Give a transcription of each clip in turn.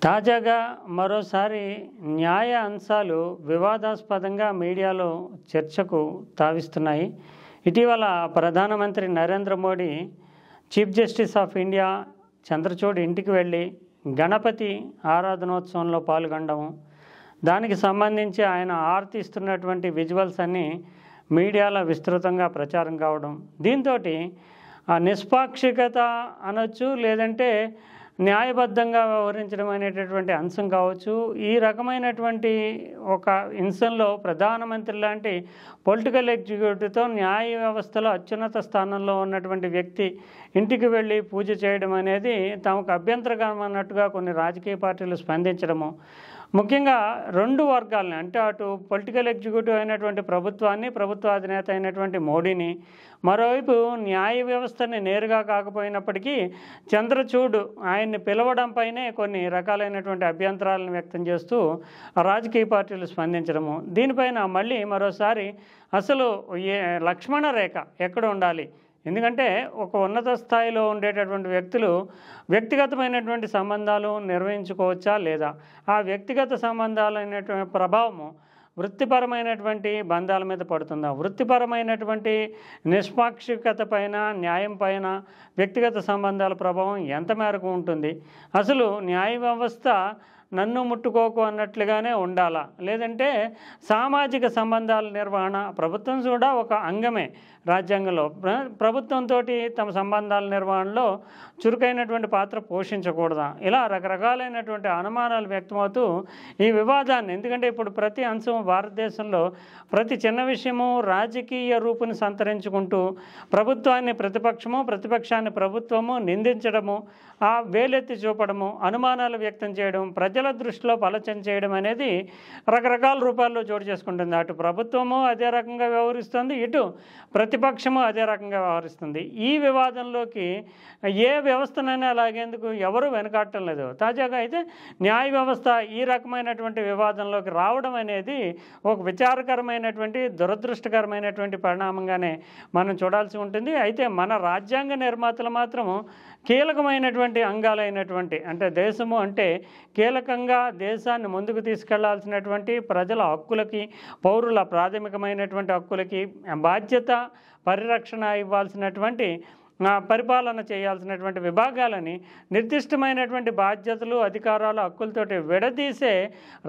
తాజాగా మరోసారి న్యాయ అంశాలు వివాదాస్పదంగా మీడియాలో చర్చకు తావిస్తున్నాయి. ఇటీవల ప్రధానమంత్రి Narendra Modi chief justice of India Chandrachud ఇంటికి వెళ్ళి గణపతి ఆరాధనోత్సవంలో పాల్గొనడం, దానికి సంబంధించి ఆయన హారతి ఇస్తున్నటువంటి విజువల్స్ అన్నీ మీడియాలో విస్తృతంగా ప్రచారం కావడం, దీంతో నిష్పాక్షికత అనొచ్చు, లేదంటే న్యాయబద్ధంగా వ్యవహరించడం అనేటటువంటి అంశం కావచ్చు. ఈ రకమైనటువంటి ఒక అంశంలో ప్రధానమంత్రి లాంటి పొలిటికల్ ఎగ్జిక్యూటివ్తో న్యాయ వ్యవస్థలో అత్యున్నత స్థానంలో ఉన్నటువంటి వ్యక్తి ఇంటికి వెళ్ళి పూజ చేయడం అనేది తమకు అభ్యంతరకరం అన్నట్టుగా కొన్ని రాజకీయ పార్టీలు స్పందించడము, ముఖ్యంగా రెండు వర్గాలని, అంటే అటు పొలిటికల్ ఎగ్జిక్యూటివ్ అయినటువంటి ప్రభుత్వాన్ని, ప్రభుత్వ అధినేత అయినటువంటి మోడీని, మరోవైపు న్యాయ వ్యవస్థని నేరుగా కాకపోయినప్పటికీ చంద్రచూడ్ ఆయన్ని పిలవడంపైనే కొన్ని రకాలైనటువంటి అభ్యంతరాలను వ్యక్తం చేస్తూ రాజకీయ పార్టీలు స్పందించడము, దీనిపైన మళ్ళీ మరోసారి అసలు లక్ష్మణ రేఖ ఎక్కడ ఉండాలి, ఎందుకంటే ఒక ఉన్నత స్థాయిలో ఉండేటటువంటి వ్యక్తులు వ్యక్తిగతమైనటువంటి సంబంధాలు నిర్వహించుకోవచ్చా లేదా, ఆ వ్యక్తిగత సంబంధాలైనటువంటి ప్రభావము వృత్తిపరమైనటువంటి బంధాల మీద పడుతుందా, వృత్తిపరమైనటువంటి నిష్పాక్షికత పైన, న్యాయం పైన వ్యక్తిగత సంబంధాల ప్రభావం ఎంత మేరకు ఉంటుంది, అసలు న్యాయ వ్యవస్థ నన్ను ముట్టుకోకు అన్నట్లుగానే ఉండాలా, లేదంటే సామాజిక సంబంధాల నిర్వహణ, ప్రభుత్వం కూడా ఒక అంగమే రాజ్యాంగంలో, ప్రభుత్వంతో తమ సంబంధాల నిర్వహణలో చురుకైనటువంటి పాత్ర పోషించకూడదా, ఇలా రకరకాలైనటువంటి అనుమానాలు వ్యక్తమవుతూ ఈ వివాదాన్ని, ఎందుకంటే ఇప్పుడు ప్రతి అంశం భారతదేశంలో ప్రతి చిన్న విషయము రాజకీయ రూపుని సంతరించుకుంటూ ప్రభుత్వాన్ని ప్రతిపక్షము, ప్రతిపక్షాన్ని ప్రభుత్వము నిందించడము, ఆ వేలెత్తి చూపడము, అనుమానాలు వ్యక్తం చేయడం, ప్రజల దృష్టిలో పలచన చేయడం అనేది రకరకాల రూపాల్లో చోటు చేసుకుంటుంది. అటు ప్రభుత్వము అదే రకంగా వ్యవహరిస్తుంది, ఇటు ప్రతిపక్షము అదే రకంగా వ్యవహరిస్తుంది. ఈ వివాదంలోకి ఏ వ్యవస్థనైనా అలాగేందుకు ఎవరు వెనకాడటం లేదు. తాజాగా అయితే న్యాయ వ్యవస్థ ఈ రకమైనటువంటి వివాదంలోకి రావడం అనేది ఒక విచారకరమైనటువంటి, దురదృష్టకరమైనటువంటి పరిణామంగానే మనం చూడాల్సి ఉంటుంది. అయితే మన రాజ్యాంగ నిర్మాతలు మాత్రము కీలకమైనటువంటి అంగాలైనటువంటి, అంటే దేశము అంటే కీలకంగా దేశాన్ని ముందుకు తీసుకెళ్లాల్సినటువంటి ప్రజల హక్కులకి, పౌరుల ప్రాథమికమైనటువంటి హక్కులకి బాధ్యత, పరిరక్షణ ఇవ్వాల్సినటువంటి, పరిపాలన చేయాల్సినటువంటి విభాగాలని నిర్దిష్టమైనటువంటి బాధ్యతలు, అధికారాలు, హక్కులతోటి విడదీసే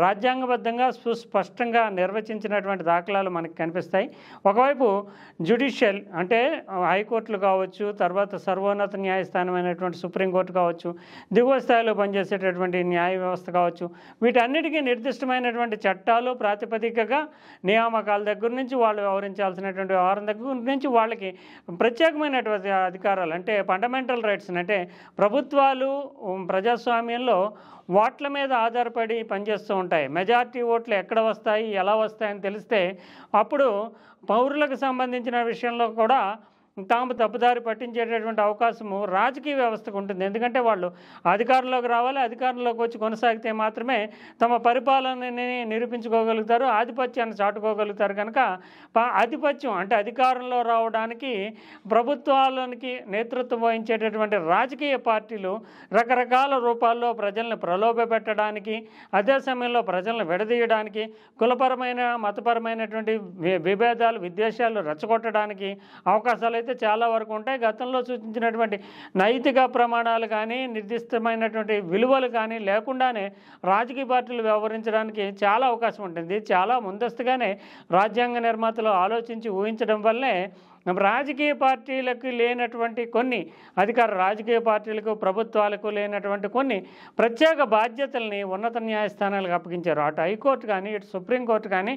రాజ్యాంగబద్ధంగా సుస్పష్టంగా నిర్వచించినటువంటి దాఖలాలు మనకు కనిపిస్తాయి. ఒకవైపు జ్యుడిషియల్ అంటే హైకోర్టులు కావచ్చు, తర్వాత సర్వోన్నత న్యాయస్థానమైనటువంటి సుప్రీంకోర్టు కావచ్చు, దిగువ స్థాయిలో పనిచేసేటటువంటి న్యాయ వ్యవస్థ కావచ్చు, వీటన్నిటికీ నిర్దిష్టమైనటువంటి చట్టాలు ప్రాతిపదికగా నియామకాల దగ్గర నుంచి వాళ్ళు వ్యవహరించాల్సినటువంటి వ్యవహారం దగ్గర నుంచి వాళ్ళకి ప్రత్యేకమైనటువంటి అధికారాలు, అంటే ఫండమెంటల్ రైట్స్, అంటే ప్రభుత్వాలు ప్రజాస్వామ్యంలో ఓట్ల మీద ఆధారపడి పనిచేస్తూ ఉంటాయి. మెజారిటీ ఓట్లు ఎక్కడ వస్తాయి, ఎలా వస్తాయని తెలిస్తే అప్పుడు పౌరులకు సంబంధించిన విషయంలో కూడా తాము తప్పుదారి పట్టించేటటువంటి అవకాశము రాజకీయ వ్యవస్థకు ఉంటుంది. ఎందుకంటే వాళ్ళు అధికారంలోకి రావాలి, అధికారంలోకి వచ్చి కొనసాగితే మాత్రమే తమ పరిపాలనని నిరూపించుకోగలుగుతారు, ఆధిపత్యాన్ని చాటుకోగలుగుతారు. కనుక ఆధిపత్యం అంటే అధికారంలో రావడానికి ప్రభుత్వాలకి నేతృత్వం వహించేటటువంటి రాజకీయ పార్టీలు రకరకాల రూపాల్లో ప్రజల్ని ప్రలోభపెట్టడానికి, అదే సమయంలో ప్రజలను విడదీయడానికి, కులపరమైన మతపరమైనటువంటి విభేదాలు, విద్వేషాలు రెచ్చగొట్టడానికి అవకాశాలు అయితే చాలా వరకు ఉంటాయి. గతంలో సూచించినటువంటి నైతిక ప్రమాణాలు కానీ, నిర్దిష్టమైనటువంటి విలువలు కానీ లేకుండానే రాజకీయ పార్టీలు వ్యవహరించడానికి చాలా అవకాశం ఉంటుంది. చాలా ముందస్తుగానే రాజ్యాంగ నిర్మాతలు ఆలోచించి ఊహించడం వల్లే రాజకీయ పార్టీలకు లేనటువంటి కొన్ని రాజకీయ పార్టీలకు, ప్రభుత్వాలకు లేనటువంటి కొన్ని ప్రత్యేక బాధ్యతల్ని ఉన్నత న్యాయస్థానాలకు అప్పగించారు. అటు హైకోర్టు కానీ, ఇటు సుప్రీంకోర్టు కానీ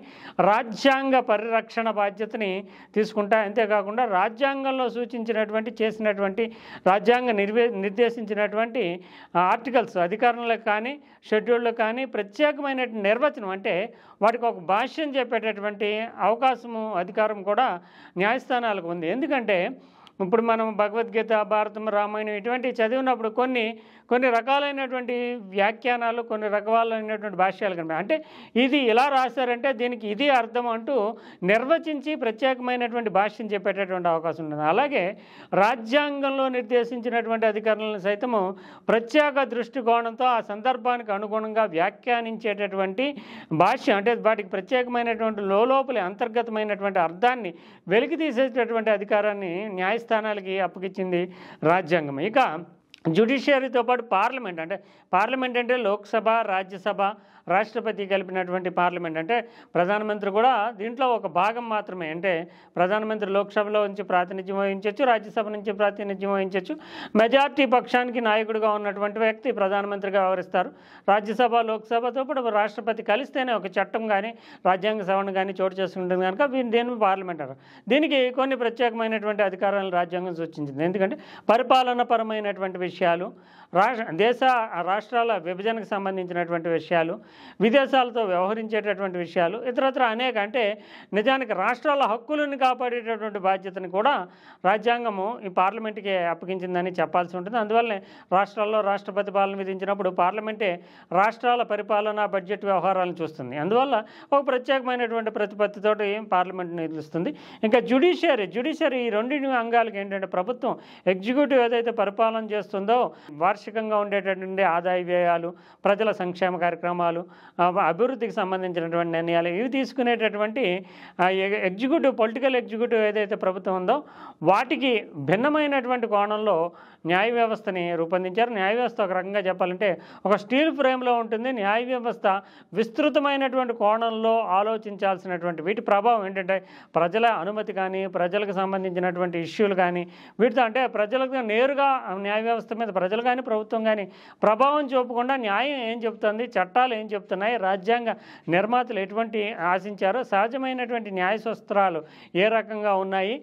రాజ్యాంగ పరిరక్షణ బాధ్యతని తీసుకుంటాయి. అంతేకాకుండా రాజ్యాంగంలో సూచించినటువంటి, చేసినటువంటి, రాజ్యాంగ నిర్దేశించినటువంటి ఆర్టికల్స్, అధికారంలో కానీ, షెడ్యూల్లో కానీ ప్రత్యేకమైన నిర్వచనం, అంటే వాటికి ఒక భాష్యం చెప్పేటటువంటి అవకాశము, అధికారం కూడా న్యాయస్థానాలకు ఉంది. ఎందుకంటే ఇప్పుడు మనం భగవద్గీత, భారతం, రామాయణం ఇటువంటివి చదివినప్పుడు కొన్ని రకాలైనటువంటి వ్యాఖ్యానాలు, కొన్ని రకాలైనటువంటి భాష్యాలు కనిపిస్తాయి. అంటే ఇది ఇలా రాశారంటే దీనికి ఇది అర్థం అంటూ నిర్వచించి ప్రత్యేకమైనటువంటి భాష్యం చెప్పేటటువంటి అవకాశం ఉంటుంది. అలాగే రాజ్యాంగంలో నిర్దేశించినటువంటి అధికారులను సైతము ప్రత్యేక దృష్టికోణంతో ఆ సందర్భానికి అనుగుణంగా వ్యాఖ్యానించేటటువంటి భాష్యం, అంటే వాటికి ప్రత్యేకమైనటువంటి లోపలి అంతర్గతమైనటువంటి అర్థాన్ని వెలికి తీసేటటువంటి అధికారాన్ని న్యాయస్థానాలకి అప్పగించింది రాజ్యాంగం. ఇక జ్యుడిషియరీతో పాటు పార్లమెంట్ అంటే లోక్సభ, రాజ్యసభ, రాష్ట్రపతి కలిపినటువంటి పార్లమెంట్. అంటే ప్రధానమంత్రి కూడా దీంట్లో ఒక భాగం మాత్రమే. అంటే ప్రధానమంత్రి లోక్సభలో నుంచి ప్రాతినిధ్యం వహించవచ్చు, రాజ్యసభ నుంచి ప్రాతినిధ్యం వహించవచ్చు. మెజార్టీ పక్షానికి నాయకుడిగా ఉన్నటువంటి వ్యక్తి ప్రధానమంత్రిగా వ్యవహరిస్తారు. రాజ్యసభ, లోక్సభతో పాటు రాష్ట్రపతి కలిస్తేనే ఒక చట్టం కానీ రాజ్యాంగ సవరణ కానీ చోటు చేసుకుంటుంది కనుక దీన్ని పార్లమెంట్ అంటారు. దీనికి కొన్ని ప్రత్యేకమైనటువంటి అధికారాలను రాజ్యాంగం సూచించింది. ఎందుకంటే పరిపాలనపరమైనటువంటి విషయాలు, రాష్ట్రాల విభజనకు సంబంధించినటువంటి విషయాలు, విదేశాలతో వ్యవహరించేటటువంటి విషయాలు, ఇతరత్ర అనేక, అంటే నిజానికి రాష్ట్రాల హక్కులను కాపాడేటటువంటి బాధ్యతను కూడా రాజ్యాంగము ఈ పార్లమెంట్కి అప్పగించిందని చెప్పాల్సి ఉంటుంది. అందువల్లనే రాష్ట్రాల్లో రాష్ట్రపతి పాలన విధించినప్పుడు పార్లమెంటే రాష్ట్రాల పరిపాలన, బడ్జెట్ వ్యవహారాలను చూస్తుంది. అందువల్ల ఒక ప్రత్యేకమైనటువంటి ప్రతిపత్తితోటి పార్లమెంట్ నిలుస్తుంది. ఇంకా జ్యుడిషియరీ ఈ రెండు అంగాలకి ఏంటంటే ప్రభుత్వం ఎగ్జిక్యూటివ్ ఏదైతే పరిపాలన చేస్తుందో వార్షికంగా ఉండేటటువంటి ఆదాయ వ్యయాలు, ప్రజల సంక్షేమ కార్యక్రమాలు, అభివృద్ధికి సంబంధించినటువంటి నిర్ణయాలు ఇవి తీసుకునేటటువంటి పొలిటికల్ ఎగ్జిక్యూటివ్ ఏదైతే ప్రభుత్వం ఉందో వాటికి భిన్నమైనటువంటి కోణంలో న్యాయ వ్యవస్థని రూపొందించారు. న్యాయ వ్యవస్థ ఒక రకంగా చెప్పాలంటే ఒక స్టీల్ ఫ్రేమ్లో ఉంటుంది. న్యాయ వ్యవస్థ విస్తృతమైనటువంటి కోణంలో ఆలోచించాల్సినటువంటి వీటి ప్రభావం ఏంటంటే ప్రజల అనుమతి కానీ, ప్రజలకు సంబంధించినటువంటి ఇష్యూలు కానీ, వీటితో అంటే ప్రజలకు నేరుగా న్యాయ వ్యవస్థ మీద ప్రజలు కానీ ప్రభుత్వం కానీ ప్రభావం చూపకుండా న్యాయం ఏం చెప్తుంది, చట్టాలు ఏం చెప్తున్నాయి, రాజ్యాంగ నిర్మాతలు ఎటువంటి ఆశించారో, సహజమైనటువంటి న్యాయ శాస్త్రాలు ఏ రకంగా ఉన్నాయి,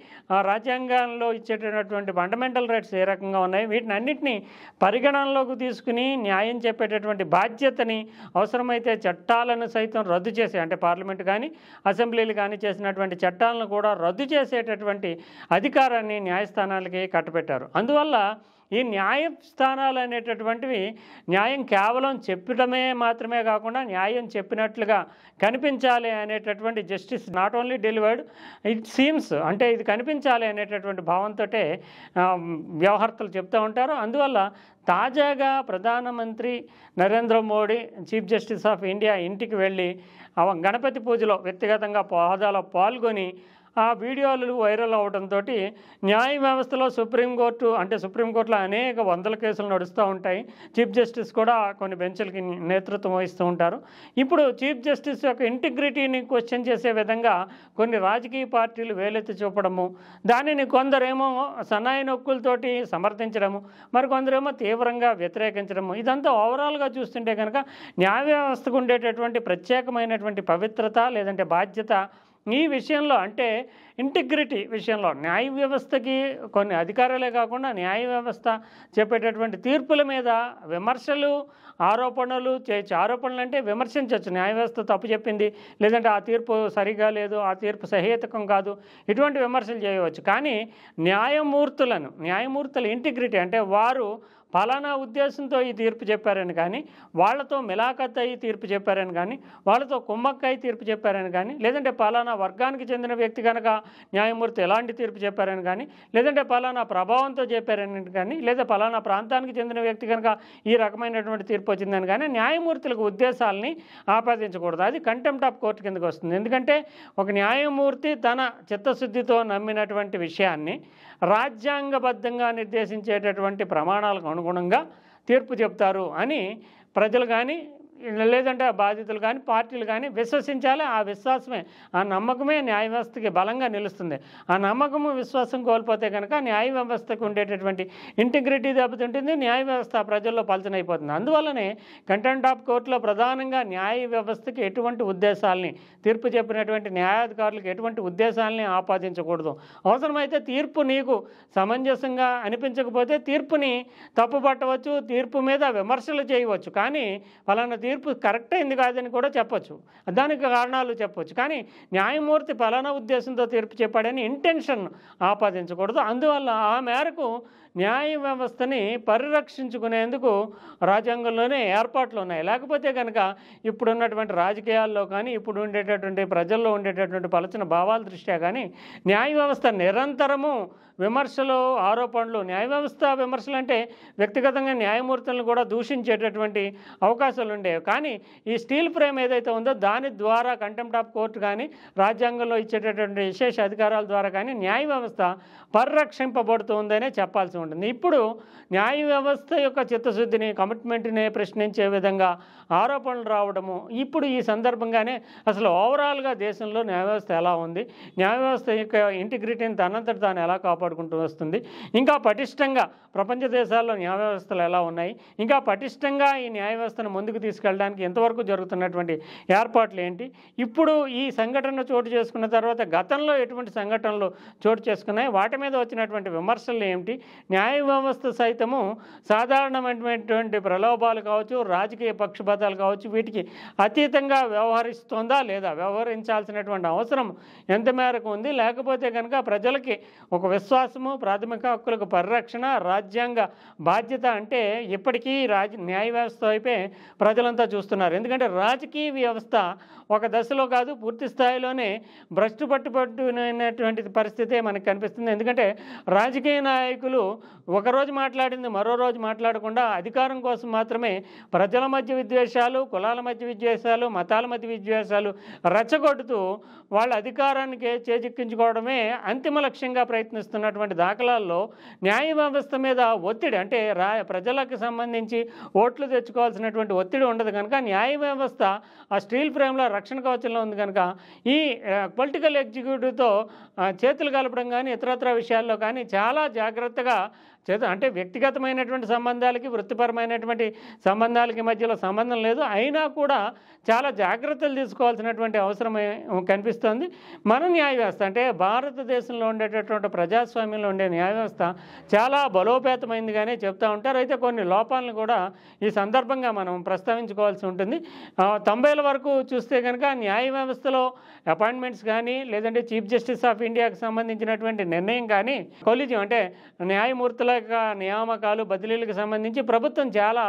రాజ్యాంగంలో ఇచ్చేటటువంటి ఫండమెంటల్ రైట్స్ ఏ రకంగా ఉన్నాయి, వీటిని అన్నింటినీ పరిగణనలోకి తీసుకుని న్యాయం చెప్పేటటువంటి బాధ్యతని, అవసరమైతే చట్టాలను సైతం రద్దు చేసే, అంటే పార్లమెంట్ కానీ అసెంబ్లీలు కానీ చేసినటువంటి చట్టాలను కూడా రద్దు చేసేటటువంటి అధికారాన్ని న్యాయస్థానాలకి కట్టబెట్టారు. అందువల్ల ఈ న్యాయస్థానాలు అనేటటువంటివి న్యాయం కేవలం చెప్పడమే మాత్రమే కాకుండా న్యాయం చెప్పినట్లుగా కనిపించాలి అనేటటువంటి justice not only delivered it seems, అంటే ఇది కనిపించాలి అనేటటువంటి భావంతో వ్యవహార్తలు చెప్తూ ఉంటారు. అందువల్ల తాజాగా ప్రధానమంత్రి Narendra Modi chief justice of India ఇంటికి వెళ్ళి గణపతి పూజలో వ్యక్తిగతంగా హోదాలో పాల్గొని ఆ వీడియోలు వైరల్ అవడంతో న్యాయ వ్యవస్థలో సుప్రీంకోర్టులో అనేక వందల కేసులు నడుస్తూ ఉంటాయి. చీఫ్ జస్టిస్ కూడా కొన్ని బెంచ్లకి నేతృత్వం వహిస్తూ ఉంటారు. ఇప్పుడు చీఫ్ జస్టిస్ యొక్క ఇంటిగ్రిటీని క్వశ్చన్ చేసే విధంగా కొన్ని రాజకీయ పార్టీలు వేలెత్తి చూపడము, దానిని కొందరేమో సన్నాయి నొక్కులతోటి సమర్థించడము, మరికొందరేమో తీవ్రంగా వ్యతిరేకించడము, ఇదంతా ఓవరాల్గా చూస్తుంటే కనుక న్యాయ వ్యవస్థకు ఉండేటటువంటి ప్రత్యేకమైనటువంటి పవిత్రత లేదంటే బాధ్యత ఈ విషయంలో, అంటే ఇంటిగ్రిటీ విషయంలో న్యాయ వ్యవస్థకి కొన్ని అధికారాలే కాకుండా న్యాయ వ్యవస్థ చెప్పేటటువంటి తీర్పుల మీద విమర్శలు, ఆరోపణలు ఆరోపణలు అంటే విమర్శించవచ్చు. న్యాయ వ్యవస్థ తప్పు చెప్పింది, లేదంటే ఆ తీర్పు సరిగా లేదు, ఆ తీర్పు సహేతుకం కాదు, ఇటువంటి విమర్శలు చేయవచ్చు. కానీ న్యాయమూర్తుల ఇంటిగ్రిటీ అంటే వారు ఫలానా ఉద్దేశంతో ఈ తీర్పు చెప్పారని కానీ, వాళ్లతో మిలాఖత్ అయ్యి తీర్పు చెప్పారని కానీ, వాళ్ళతో కుమ్మక్కయి తీర్పు చెప్పారని కానీ, లేదంటే ఫలానా వర్గానికి చెందిన వ్యక్తి కనుక న్యాయమూర్తి ఎలాంటి తీర్పు చెప్పారని కానీ, లేదంటే ఫలానా ప్రభావంతో చెప్పారని కానీ, లేదా ఫలానా ప్రాంతానికి చెందిన వ్యక్తి కనుక ఈ రకమైనటువంటి తీర్పు వచ్చిందని కానీ న్యాయమూర్తులకు ఉద్దేశాలని ఆపాదించకూడదు. అది కంటెంప్ట్ ఆఫ్ కోర్టు కిందకు వస్తుంది. ఎందుకంటే ఒక న్యాయమూర్తి తన చిత్తశుద్ధితో నమ్మినటువంటి విషయాన్ని రాజ్యాంగబద్ధంగా నిర్దేశించేటటువంటి ప్రమాణాలకు అనుగుణంగా తీర్పు చెప్తారు అని ప్రజలు కానీ, లేదంటే బాధితులు కానీ, పార్టీలు కానీ విశ్వసించాలి. ఆ విశ్వాసమే, ఆ నమ్మకమే న్యాయ వ్యవస్థకి బలంగా నిలుస్తుంది. ఆ నమ్మకము, విశ్వాసం కోల్పోతే కనుక న్యాయ వ్యవస్థకు ఉండేటటువంటి ఇంటిగ్రిటీ దెబ్బతింటుంది, న్యాయ వ్యవస్థ ప్రజల్లో పలచనైపోతుంది. అందువల్లనే కంటెంప్ట్ ఆఫ్ కోర్టులో ప్రధానంగా న్యాయ వ్యవస్థకి ఎటువంటి ఉద్దేశాలని, తీర్పు చెప్పినటువంటి న్యాయాధికారులకు ఎటువంటి ఉద్దేశాలని ఆపాదించకూడదు. అవసరమైతే తీర్పు నీకు సమంజసంగా అనిపించకపోతే తీర్పుని తప్పుపట్టవచ్చు, తీర్పు మీద విమర్శలు చేయవచ్చు. కానీ ఫలానా తీర్పు కరెక్ట్ అయింది కాదని కూడా చెప్పొచ్చు, దానికి కారణాలు చెప్పొచ్చు. కానీ న్యాయమూర్తి ఫలానా ఉద్దేశంతో తీర్పు చెప్పాడని ఇంటెన్షన్ ఆపాదించకూడదు. అందువల్ల ఆ మేరకు న్యాయ వ్యవస్థని పరిరక్షించుకునేందుకు రాజ్యాంగంలోనే ఏర్పాట్లు ఉన్నాయి. లేకపోతే కనుక ఇప్పుడున్నటువంటి రాజకీయాల్లో కానీ ఇప్పుడు ఉండేటటువంటి ప్రజల్లో ఉండేటటువంటి పలచిన భావాల దృష్ట్యా కానీ న్యాయ వ్యవస్థ నిరంతరము విమర్శలు, ఆరోపణలు, న్యాయ వ్యవస్థ విమర్శలు అంటే వ్యక్తిగతంగా న్యాయమూర్తులను కూడా దూషించేటటువంటి అవకాశాలు ఉండేవి. కానీ ఈ స్టీల్ ఫ్రేమ్ ఏదైతే ఉందో దాని ద్వారా కంటెంప్ట్ ఆఫ్ కోర్టు కానీ రాజ్యాంగంలో ఇచ్చేటటువంటి విశేష అధికారాల ద్వారా కానీ న్యాయ వ్యవస్థ పరిరక్షింపబడుతుందనే చెప్పాల్సి ఉంటుంది. ఇప్పుడు న్యాయ వ్యవస్థ యొక్క చిత్తశుద్ధిని, కమిట్మెంట్ని ప్రశ్నించే విధంగా ఆరోపణలు రావడము, ఇప్పుడు ఈ సందర్భంగానే అసలు ఓవరాల్గా దేశంలో న్యాయ వ్యవస్థ ఎలా ఉంది, న్యాయ వ్యవస్థ యొక్క ఇంటిగ్రిటీని తనంతట తాను ఎలా కాపాడుకుంటూ వస్తుంది, ఇంకా పటిష్టంగా ప్రపంచ దేశాల్లో న్యాయ వ్యవస్థలు ఎలా ఉన్నాయి, ఇంకా పటిష్టంగా ఈ న్యాయ వ్యవస్థను ముందుకు తీసుకెళ్ళడానికి ఎంతవరకు జరుగుతున్నటువంటి ఏర్పాట్లు ఏంటి, ఇప్పుడు ఈ సంఘటన చోటు చేసుకున్న తర్వాత గతంలో ఎటువంటి సంఘటనలు చోటు చేసుకున్నాయి, వాటి మీద వచ్చినటువంటి విమర్శలు ఏమిటి, న్యాయ వ్యవస్థ సైతము సాధారణమైనటువంటి ప్రలోభాలు కావచ్చు, రాజకీయ పక్షపాతాలు కావచ్చు, వీటికి అతీతంగా వ్యవహరిస్తుందా లేదా, వ్యవహరించాల్సినటువంటి అవసరం ఎంత మేరకు ఉంది, లేకపోతే కనుక ప్రజలకి ఒక విశ్వాసము, ప్రాథమిక హక్కులకు పరిరక్షణ, రాజ్యాంగ బాధ్యత అంటే ఇప్పటికీ న్యాయ వ్యవస్థ వైపే ప్రజలంతా చూస్తున్నారు. ఎందుకంటే రాజకీయ వ్యవస్థ ఒక దశలో కాదు పూర్తి స్థాయిలోనే భ్రష్టు పట్టుబడినటువంటి పరిస్థితే మనకు కనిపిస్తుంది. ఎందుకంటే రాజకీయ నాయకులు ఒకరోజు మాట్లాడింది మరో రోజు మాట్లాడకుండా అధికారం కోసం మాత్రమే ప్రజల మధ్య విద్వేషాలు, కులాల మధ్య విద్వేషాలు, మతాల మధ్య విద్వేషాలు రెచ్చగొడుతూ వాళ్ళ అధికారానికి చేజిక్కించుకోవడమే అంతిమ లక్ష్యంగా ప్రయత్నిస్తున్నటువంటి దాఖలాల్లో న్యాయ వ్యవస్థ మీద ఒత్తిడి అంటే ప్రజలకు సంబంధించి ఓట్లు తెచ్చుకోవాల్సినటువంటి ఒత్తిడి ఉండదు కనుక న్యాయ వ్యవస్థ ఆ స్టీల్ ఫ్రేమ్లో రక్షణ కవచంలో ఉంది కనుక ఈ పొలిటికల్ ఎగ్జిక్యూటివ్తో చేతులు కలపడం కానీ ఇతరత్ర విషయాల్లో కానీ చాలా జాగ్రత్తగా అంటే వ్యక్తిగతమైనటువంటి సంబంధాలకి వృత్తిపరమైనటువంటి సంబంధాలకి మధ్యలో సంబంధం లేదు, అయినా కూడా చాలా జాగ్రత్తలు తీసుకోవాల్సినటువంటి అవసరం కనిపిస్తుంది. మన న్యాయ వ్యవస్థ అంటే భారతదేశంలో ఉండేటటువంటి ప్రజాస్వామ్యంలో ఉండే న్యాయ వ్యవస్థ చాలా బలోపేతమైందిగానే చెప్తూ ఉంటారు. అయితే కొన్ని లోపాలను కూడా ఈ సందర్భంగా మనం ప్రస్తావించుకోవాల్సి ఉంటుంది. 90ల వరకు చూస్తే కనుక న్యాయ వ్యవస్థలో అపాయింట్మెంట్స్ కానీ లేదంటే చీఫ్ జస్టిస్ ఆఫ్ ఇండియాకి సంబంధించినటువంటి నిర్ణయం కానీ కొలీజియం అంటే న్యాయమూర్తుల నియామకాలు, బదిలీలకు సంబంధించి ప్రభుత్వం చాలా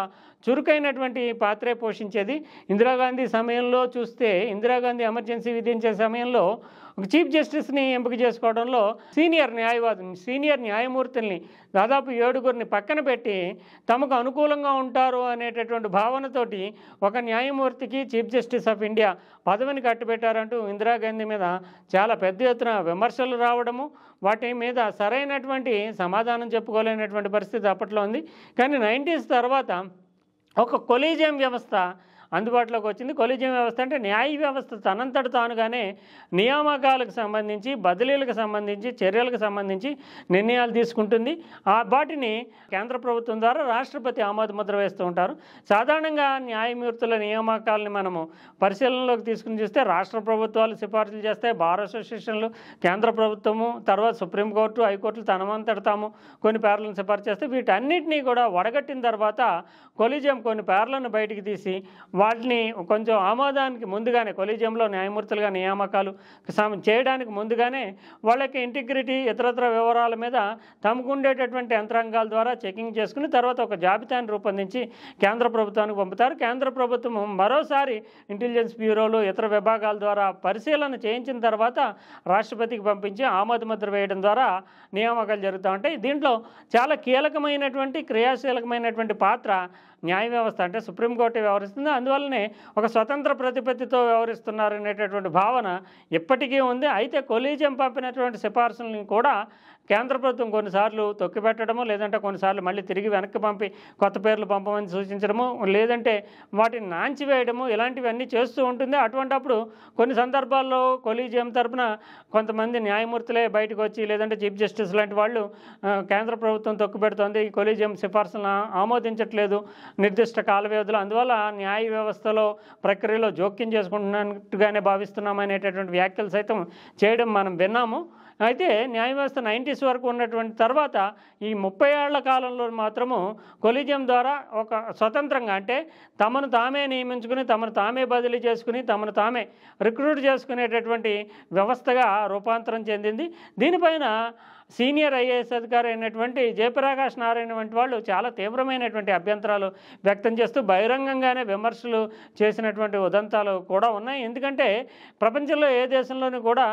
చురుకైనటువంటి పాత్రే పోషించేది. ఇందిరాగాంధీ సమయంలో చూస్తే ఇందిరాగాంధీ ఎమర్జెన్సీ విధించే సమయంలో ఒక చీఫ్ జస్టిస్ని ఎంపిక చేసుకోవడంలో సీనియర్ న్యాయమూర్తుల్ని దాదాపు 7గురిని పక్కన పెట్టి తమకు అనుకూలంగా ఉంటారు అనేటటువంటి భావనతోటి ఒక న్యాయమూర్తికి చీఫ్ జస్టిస్ ఆఫ్ ఇండియా పదవిని కట్టుబెట్టారంటూ ఇందిరాగాంధీ మీద చాలా పెద్ద ఎత్తున విమర్శలు రావడము, వాటి మీద సరైనటువంటి సమాధానం చెప్పుకోలేనటువంటి పరిస్థితి అప్పట్లో ఉంది. కానీ 90s తర్వాత ఒక కొలీజియం వ్యవస్థ అందుబాటులోకి వచ్చింది. కొలీజియం వ్యవస్థ అంటే న్యాయ వ్యవస్థ తనంతట తానుగానే నియామకాలకు సంబంధించి, బదిలీలకు సంబంధించి, చర్యలకు సంబంధించి నిర్ణయాలు తీసుకుంటుంది. వాటిని కేంద్ర ప్రభుత్వం ద్వారా రాష్ట్రపతి ఆమోద ముద్ర వేస్తూ ఉంటారు. సాధారణంగా న్యాయమూర్తుల నియామకాలని మనము పరిశీలనలోకి తీసుకుని చూస్తే రాష్ట్ర ప్రభుత్వాలు సిఫార్సులు చేస్తాయి, బార్ అసోసియేషన్లు, కేంద్ర ప్రభుత్వము, తర్వాత సుప్రీంకోర్టు, హైకోర్టులు తనమంతట తాము కొన్ని పేర్లను సిఫార్సు చేస్తే వీటన్నిటినీ కూడా వడగట్టిన తర్వాత కొలీజియం కొన్ని పేర్లను బయటికి తీసి వాటిని కొంచెం ఆమోదానికి ముందుగానే కొలీజియంలో న్యాయమూర్తులుగా నియామకాలు చేయడానికి ముందుగానే వాళ్ళకి ఇంటిగ్రిటీ ఇతరత్ర వివరాల మీద తమకు ఉండేటటువంటి యంత్రాంగాల ద్వారా చెకింగ్ చేసుకుని తర్వాత ఒక జాబితాను రూపొందించి కేంద్ర ప్రభుత్వానికి పంపుతారు. కేంద్ర ప్రభుత్వం మరోసారి ఇంటెలిజెన్స్ బ్యూరోలు ఇతర విభాగాల ద్వారా పరిశీలన చేయించిన తర్వాత రాష్ట్రపతికి పంపించి ఆమోద ముద్ర వేయడం ద్వారా నియామకాలు జరుగుతూ ఉంటాయి. దీంట్లో చాలా కీలకమైనటువంటి క్రియాశీలకమైనటువంటి పాత్ర న్యాయ వ్యవస్థ అంటే సుప్రీంకోర్టు వ్యవహరిస్తుంది. అందువల్లనే ఒక స్వతంత్ర ప్రతిపత్తితో వ్యవహరిస్తున్నారనేటటువంటి భావన ఇప్పటికీ ఉంది. అయితే కొలీజియం పంపినటువంటి సిఫార్సులను కూడా కేంద్ర ప్రభుత్వం కొన్నిసార్లు తొక్కిపెట్టడము, లేదంటే కొన్నిసార్లు మళ్ళీ తిరిగి వెనక్కి పంపి కొత్త పేర్లు పంపమని సూచించడము, లేదంటే వాటిని నాంచివేయడము, ఇలాంటివన్నీ చేస్తూ ఉంటుంది. అటువంటప్పుడు కొన్ని సందర్భాల్లో కొలీజియం తరపున కొంతమంది న్యాయమూర్తులే బయటకు వచ్చి లేదంటే చీఫ్ జస్టిస్ లాంటి వాళ్ళు కేంద్ర ప్రభుత్వం తొక్కిపెడుతోంది, ఈ కొలీజియం సిఫార్సులను ఆమోదించట్లేదు నిర్దిష్ట కాల వ్యవధిలో, అందువల్ల న్యాయ వ్యవస్థలో ప్రక్రియలో జోక్యం చేసుకుంటున్నట్టుగానే భావిస్తున్నాం అనేటటువంటి వ్యాఖ్యలు సైతం చేయడం మనం విన్నాము. అయితే న్యాయ వ్యవస్థ 90s వరకు ఉన్నటువంటి తర్వాత ఈ 30 ఏళ్ల కాలంలో మాత్రము కొలీజియం ద్వారా ఒక స్వతంత్రంగా అంటే తమను తామే నియమించుకుని తమను తామే బదిలీ చేసుకుని తమను తామే రిక్రూట్ చేసుకునేటటువంటి వ్యవస్థగా రూపాంతరం చెందింది. దీనిపైన సీనియర్ ఐఏఎస్ అధికారి అయినటువంటి జయప్రకాష్ నారాయణ వంటి వాళ్ళు చాలా తీవ్రమైనటువంటి అభ్యంతరాలు వ్యక్తం చేస్తూ బహిరంగంగానే విమర్శలు చేసినటువంటి ఉదంతాలు కూడా ఉన్నాయి. ఎందుకంటే ప్రపంచంలో ఏ దేశంలోనూ కూడా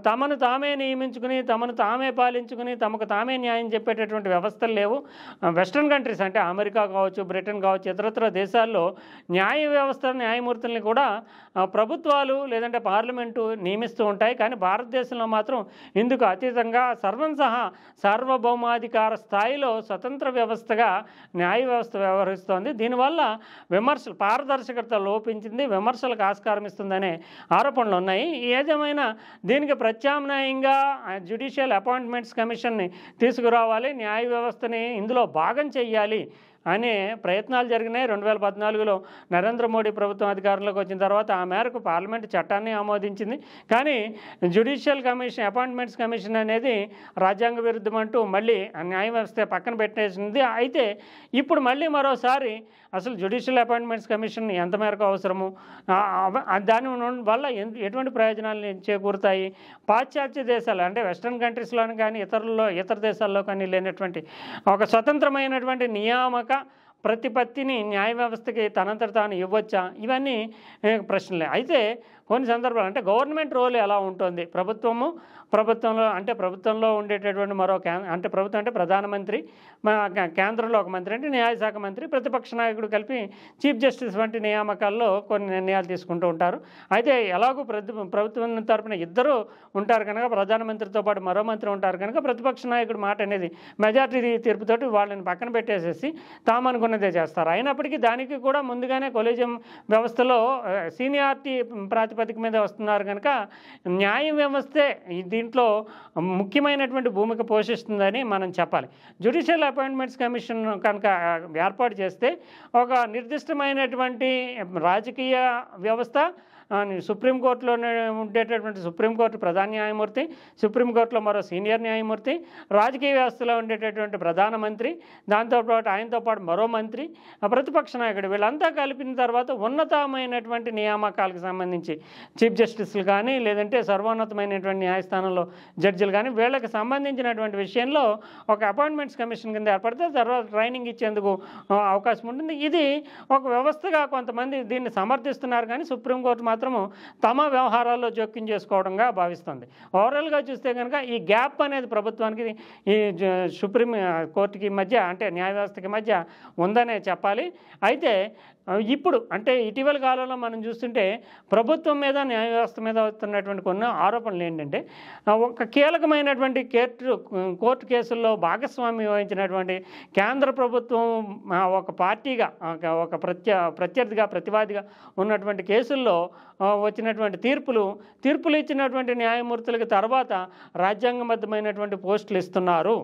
తమను తామే నియమించుకుని తమను తామే పాలించుకుని తమకు తామే న్యాయం చెప్పేటటువంటి వ్యవస్థలు లేవు. వెస్ట్రన్ కంట్రీస్ అంటే అమెరికా కావచ్చు, బ్రిటన్ కావచ్చు, ఇతరత్ర దేశాల్లో న్యాయ వ్యవస్థ న్యాయమూర్తుల్ని కూడా ప్రభుత్వాలు లేదంటే పార్లమెంటు నియమిస్తూ ఉంటాయి. కానీ భారతదేశంలో మాత్రం ఇందుకు అతీతంగా సహా సార్వభౌమాధికార స్థాయిలో స్వతంత్ర వ్యవస్థగా న్యాయ వ్యవస్థ వ్యవహరిస్తోంది. దీనివల్ల విమర్శలు పారదర్శకత లోపించింది, విమర్శలకు ఆస్కారం ఇస్తుందనే ఆరోపణలు ఉన్నాయి. ఏదేమైనా దీనికి ప్రత్యామ్నాయంగా జ్యుడిషియల్ అపాయింట్మెంట్స్ కమిషన్ని తీసుకురావాలి, న్యాయ వ్యవస్థని ఇందులో భాగం చెయ్యాలి అనే ప్రయత్నాలు జరిగినాయి. 2014లో నరేంద్ర మోడీ ప్రభుత్వం అధికారంలోకి వచ్చిన తర్వాత ఆ మేరకు పార్లమెంటు చట్టాన్ని ఆమోదించింది. కానీ జ్యుడిషియల్ కమిషన్ అపాయింట్మెంట్స్ కమిషన్ అనేది రాజ్యాంగ విరుద్ధం అంటూ మళ్ళీ న్యాయ వ్యవస్థ పక్కన పెట్టేసింది. అయితే ఇప్పుడు మళ్ళీ మరోసారి అసలు జ్యుడిషియల్ అపాయింట్మెంట్స్ కమిషన్ ఎంత మేరకు అవసరము, దాని వల్ల ఎటువంటి ప్రయోజనాలు చేకూరుతాయి, పాశ్చాత్య దేశాలు అంటే వెస్ట్రన్ కంట్రీస్లోని కానీ ఇతర దేశాల్లో కానీ లేనటువంటి ఒక స్వతంత్రమైనటువంటి నియామక ప్రతిపత్తిని న్యాయ వ్యవస్థకి తనంతట తాను ఇవ్వచ్చా, ఇవన్నీ ప్రశ్నలే. అయితే కొన్ని సందర్భాలు అంటే గవర్నమెంట్ రోల్ ఎలా ఉంటుంది, ప్రభుత్వంలో ఉండేటటువంటి మరో అంటే ప్రభుత్వం అంటే ప్రధానమంత్రి, కేంద్రంలో ఒక మంత్రి అంటే న్యాయశాఖ మంత్రి, ప్రతిపక్ష నాయకుడు కలిపి చీఫ్ జస్టిస్ వంటి నియామకాల్లో కొన్ని నిర్ణయాలు తీసుకుంటూ ఉంటారు. అయితే ఎలాగూ ప్రభుత్వం తరపున ఇద్దరు ఉంటారు కనుక ప్రధానమంత్రితో పాటు మరో మంత్రి ఉంటారు కనుక ప్రతిపక్ష నాయకుడు మాట అనేది మెజార్టీ తీర్పుతోటి వాళ్ళని పక్కన పెట్టేసేసి తామనుకున్నదే చేస్తారు. అయినప్పటికీ దానికి కూడా ముందుగానే కొలీజియం వ్యవస్థలో సీనియారిటీ ప్రాతిపదిక మీద వస్తున్నారు కనుక న్యాయ వ్యవస్థే దీంట్లో ముఖ్యమైనటువంటి భూమిక పోషిస్తుందని మనం చెప్పాలి. జ్యుడిషియల్ అపాయింట్మెంట్స్ కమిషన్ కనుక ఏర్పాటు చేస్తే ఒక నిర్దిష్టమైనటువంటి రాజకీయ వ్యవస్థ సుప్రీంకోర్టులోనే ఉండేటటువంటి సుప్రీంకోర్టు ప్రధాన న్యాయమూర్తి, సుప్రీంకోర్టులో మరో సీనియర్ న్యాయమూర్తి, రాజకీయ వ్యవస్థలో ఉండేటటువంటి ప్రధానమంత్రి, దాంతోపాటు ఆయనతో పాటు మరో మంత్రి, ప్రతిపక్ష నాయకుడు, వీళ్ళంతా కలిపిన తర్వాత ఉన్నతమైనటువంటి నియామకాలకు సంబంధించి చీఫ్ జస్టిస్లు కానీ లేదంటే సర్వోన్నతమైనటువంటి న్యాయస్థానంలో జడ్జిలు కానీ వీళ్ళకి సంబంధించినటువంటి విషయంలో ఒక అపాయింట్మెంట్స్ కమిషన్ కింద ఏర్పడితే తర్వాత ట్రైనింగ్ ఇచ్చేందుకు అవకాశం ఉంటుంది. ఇది ఒక వ్యవస్థగా కొంతమంది దీన్ని సమర్థిస్తున్నారు. కానీ సుప్రీంకోర్టు మాత్రము తమ వ్యవహారాల్లో జోక్యం చేసుకోవడంగా భావిస్తుంది. ఓవరాల్గా చూస్తే కనుక ఈ గ్యాప్ అనేది ప్రభుత్వానికి ఈ సుప్రీం కోర్టుకి మధ్య అంటే న్యాయ వ్యవస్థకి మధ్య ఉందనే చెప్పాలి. అయితే ఇప్పుడు అంటే ఇటీవల కాలంలో మనం చూస్తుంటే ప్రభుత్వం మీద న్యాయ వ్యవస్థ మీద వస్తున్నటువంటి కొన్ని ఆరోపణలు ఏంటంటే ఒక కీలకమైనటువంటి కోర్టు కేసుల్లో భాగస్వామ్యం వహించినటువంటి కేంద్ర ప్రభుత్వం ఒక పార్టీగా ఒక ప్రతివాదిగా ఉన్నటువంటి కేసుల్లో వచ్చినటువంటి తీర్పులు ఇచ్చినటువంటి న్యాయమూర్తులకి తర్వాత రాజ్యాంగబద్ధమైనటువంటి పోస్టులు ఇస్తున్నారు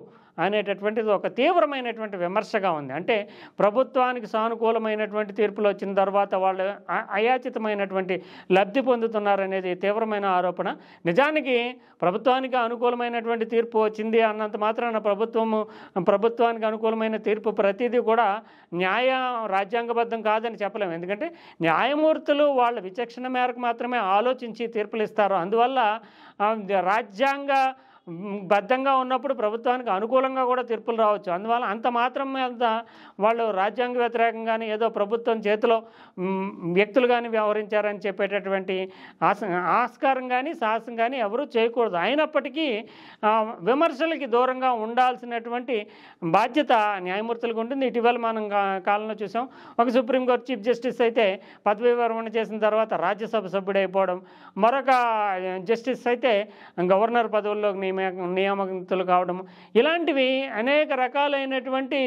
అనేటటువంటిది ఒక తీవ్రమైనటువంటి విమర్శగా ఉంది. అంటే ప్రభుత్వానికి సానుకూలమైనటువంటి తీర్పులు వచ్చిన తర్వాత వాళ్ళు అయాచితమైనటువంటి లబ్ధి పొందుతున్నారనేది తీవ్రమైన ఆరోపణ. నిజానికి ప్రభుత్వానికి అనుకూలమైనటువంటి తీర్పు వచ్చింది అన్నంత మాత్రాన ప్రభుత్వానికి అనుకూలమైన తీర్పు ప్రతిదీ కూడా రాజ్యాంగబద్ధం కాదని చెప్పలేము. ఎందుకంటే న్యాయమూర్తులు వాళ్ళ విచక్షణ మేరకు మాత్రమే ఆలోచించి తీర్పులు ఇస్తారు. అందువల్ల రాజ్యాంగ బద్ధంగా ఉన్నప్పుడు ప్రభుత్వానికి అనుకూలంగా కూడా తీర్పులు రావచ్చు. అందువల్ల అంత మాత్రం మీద వాళ్ళు రాజ్యాంగ వ్యతిరేకంగానే ఏదో ప్రభుత్వం చేతిలో వ్యక్తులు కానీ వ్యవహరించారని చెప్పేటటువంటి ఆస్కారం కానీ సాహసం కానీ ఎవరూ చేయకూడదు. అయినప్పటికీ విమర్శలకి దూరంగా ఉండాల్సినటువంటి బాధ్యత న్యాయమూర్తులకు ఉంటుంది. ఇటీవల మనం కాలంలో చూసాం, ఒక సుప్రీంకోర్టు చీఫ్ జస్టిస్ అయితే పదవీ విరమణ చేసిన తర్వాత రాజ్యసభ సభ్యుడైపోవడం, మరొక జస్టిస్ అయితే గవర్నర్ పదవుల్లోకి నియామకులు కావడం, ఇలాంటివి అనేక రకాలైనటువంటి